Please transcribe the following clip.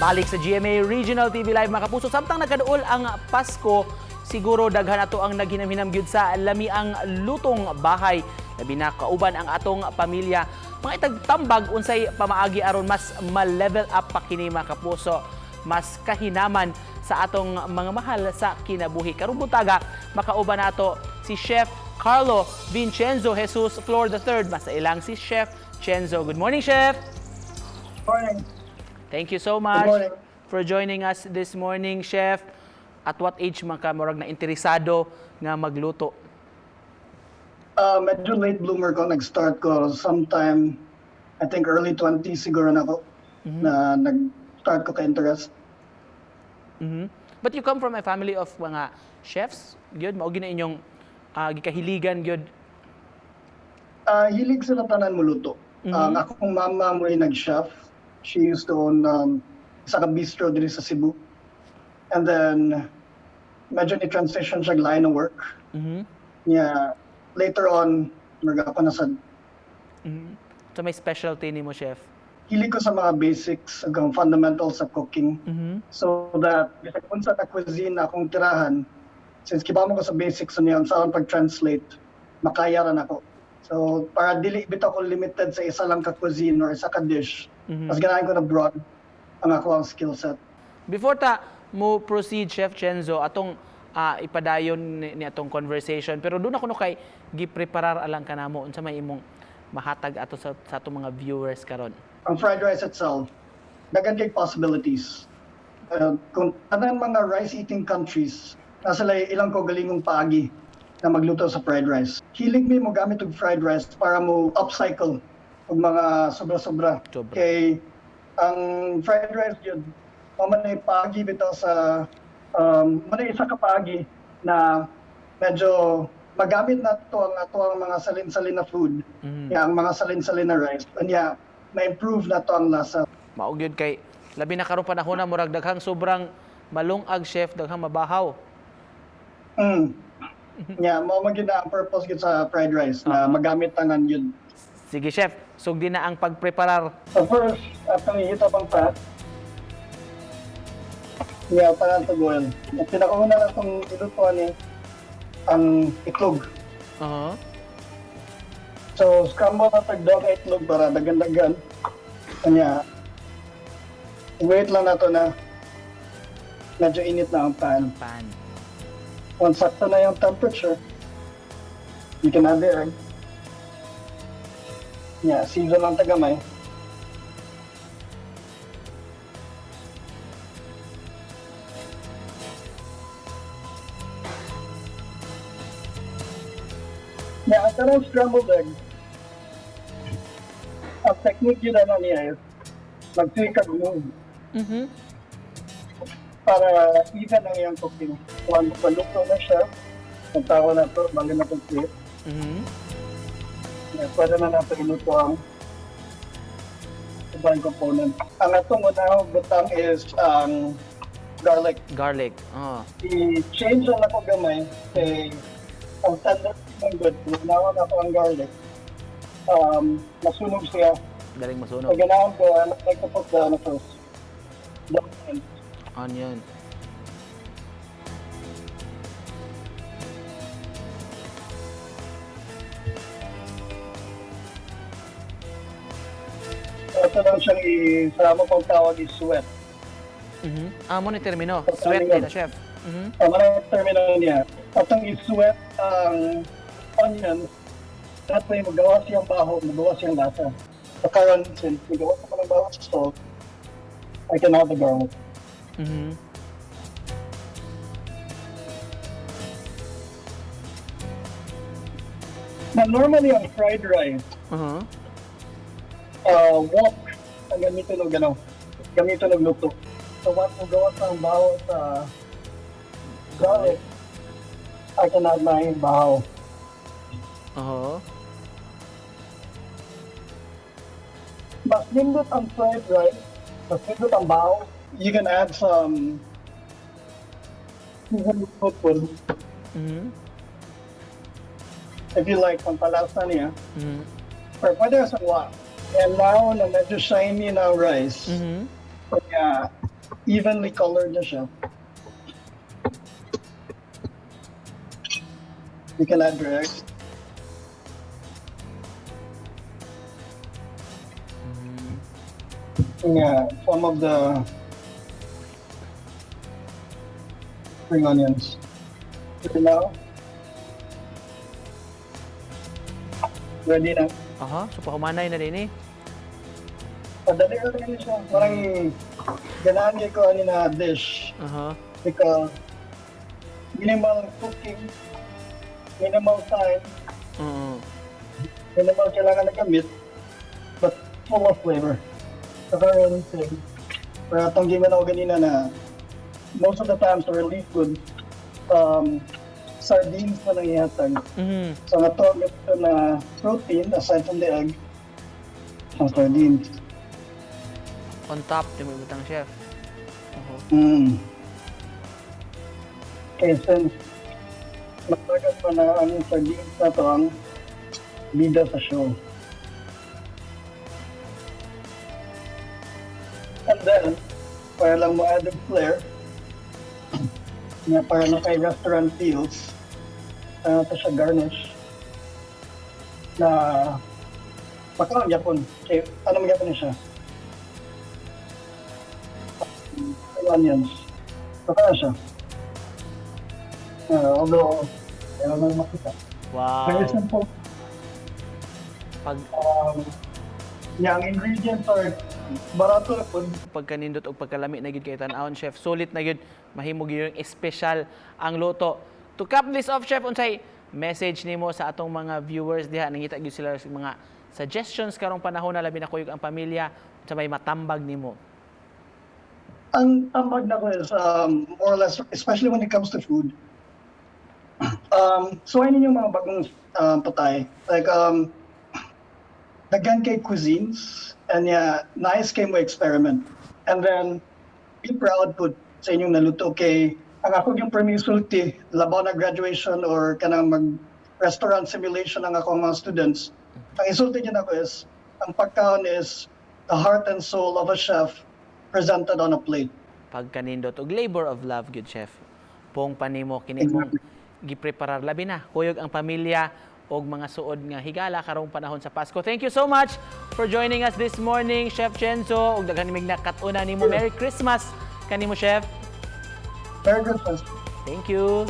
Balik sa GMA Regional TV Live mga kapuso. Samtang nagkaduol ang Pasko, siguro daghan ato ang naghinam-hinam gyud sa lami ang lutong bahay. Labi na kauban ang atong pamilya. Mga itagtambag unsay pamaagi aron mas ma-level up pa kini mga kapuso. Mas kahinaman sa atong mga mahal sa kinabuhi. Karong buntaga makauban nato si Chef Carlo Vincenzo Jesus Flor III. Masailang si Chef Chenzo. Good morning, Chef. Morning. Thank you so much Good morning. for joining us this morning, Chef. At what age man ka murag na interesado nga magluto? Medyo late bloomer ko. Nag-start ko sometime, I think early 20s siguro na ako, na nag-start ko ka-interest. But you come from a family of mga chefs, gyud mao gina inyong gikahiligan gyud. Hilig sila tanan mo luto. Ang akong mama mo nag-chef. She used to own isa ka bistro dito sa Cebu. And then, medyo ni-transition siya line of work. Yeah, later on, ako na sa So may specialty ni mo, Chef? hilig ko sa mga basics, hanggang fundamentals sa cooking. So that, bisag kung sa cuisine na akong tirahan, since kibamo ko sa basics niyan, sa akong pag-translate, makaya rin ako. So, para dili bitaw ko limited sa isa lang ka cuisine or isa ka dish, mas ganahin ko na broad ang ako ang skill set. Before ta mo proceed, Chef Chenzo, atong ipadayon ni atong conversation, pero doon ako no kay gipreparar alang kanamo unsa may imong mahatag ato sa atong mga viewers karon. Ang fried rice itself, dagan kay possibilities. Kung tanan mga rice-eating countries, nasa ilang ko galingong paagi na magluto sa fried rice. Hilig mo gamit og fried rice para mo upcycle og mga sobra-sobra. Sobra. Kay ang fried rice yun, mamanay paagi bitaw sa manay isa ka paagi na medyo magamit na to ang mga salin-salin na food. Ang mga salin-salin na rice. Kanya ma-improve na to ang lasa. Mao gyud kay labi na karong panahon na murag daghang sobrang malungag, Chef, daghang mabahaw. Mao man gyud na ang purpose gyud sa fried rice na magamit tanan yun. Sige, Chef, sugdi na ang pagpreparar. So first, atong ihitap ang fat. Para to boil. Ang pinakauna na itong ilutuan ni ang itlog. So, scramble na tagdog ang itlog para dagan-dagan. Kanya, wait lang na to na medyo init na ang pan. Once sakto na yung temperature, you can add the egg. Season lang tagamay. Ang tanong scrambled egg, ang technique yun na niya is mag-tweak ang move para even ang iyong cooking. Kung paluto na siya, ang tao na ito, bali na itong tweak. Pwede na natin iluto ang ibang component. Ang atong unang butang is garlic. Garlic. I-change lang ako gamay kay ang standard ng good. Ganawan ako ang garlic. Masunog siya. Galing masunog. Pag ganawan ko, I like to put the first. The onions. Onion. Ito lang siyang isama kong tawag is sweat. Amo ni termino. Sweat din na, Chef. Marang terminal niya. Atong i-sweat ang onions, that way magawa siyang baho, magawa siyang lasa. Sa karon, since magawa ko pa ng baho sa salt, I can have the garlic. Now, normally on fried rice, wok ang gamitin ng gano'n. Gamitin ng luto. So once mo gawa sa baho sa garlic, I can add my baho. Mas nindot ang fried rice, mas nindot ang baho. You can add some seasoned food. If you like, pampalasa niya. Or pwede sa wok. And now na medyo shiny na ang rice, kaya evenly colored na siya. You can add your eggs. Yeah, some of the spring onions. Okay, now, ready na. Aha, so pahumanay na din eh. Padali na rin siya. Parang ganahan kayo ko ano na dish. Aha. Because minimal cooking, minimal time, Oo. minimal kailangan na gamit, but full of flavor. Saka rin thing. Pero itong game na ako ganina na most of the times are really good. Sardines na nangyayatag. Mhm. So ito na protein aside from the egg, ang sardines. On top, di mo ibutang chef. Oho. Okay, since matagal pa na ang sardines na ito ang bida sa show. And then, para lang mo add flair, nga para na kay restaurant feels, ito siya garnish na pagkalang Japon. Okay, anong Japon siya? Onions. Pagkalang siya. Although, ayaw na makita. Wow. Very simple. Pag Yung ingredients are barato na po. pagkanindot o pagkalami na gid kay tan-awon chef, sulit na gid mahimo gyud yung espesyal ang luto. To cap this off chef, unsay message nimo sa atong mga viewers diha, nangita gyud sila sa mga suggestions karong panahon na labi na kuyog ang pamilya, sa may matambag nimo. Ang tambag na ko is more or less, especially when it comes to food. So ayun yung mga bagong patay. Like, daghan kay cuisines, and nice kay mo experiment. And then, be proud po sa inyong naluto kay ang ako yung permisulti, labaw na graduation or kanang mag-restaurant simulation ng akong mga students. Ang isulti niya ako is, ang pagkaon is the heart and soul of a chef presented on a plate. Pagkanindot og labor of love gyud chef. Pong panimo kini mong gipreparar labi na kuyog ang pamilya og mga suod nga higala karong panahon sa Pasko. Thank you so much for joining us this morning, Chef Chenzo. Ug daghan nimig nakatuna nimo. Merry Christmas kanimo, Chef. Very good, sir. Thank you.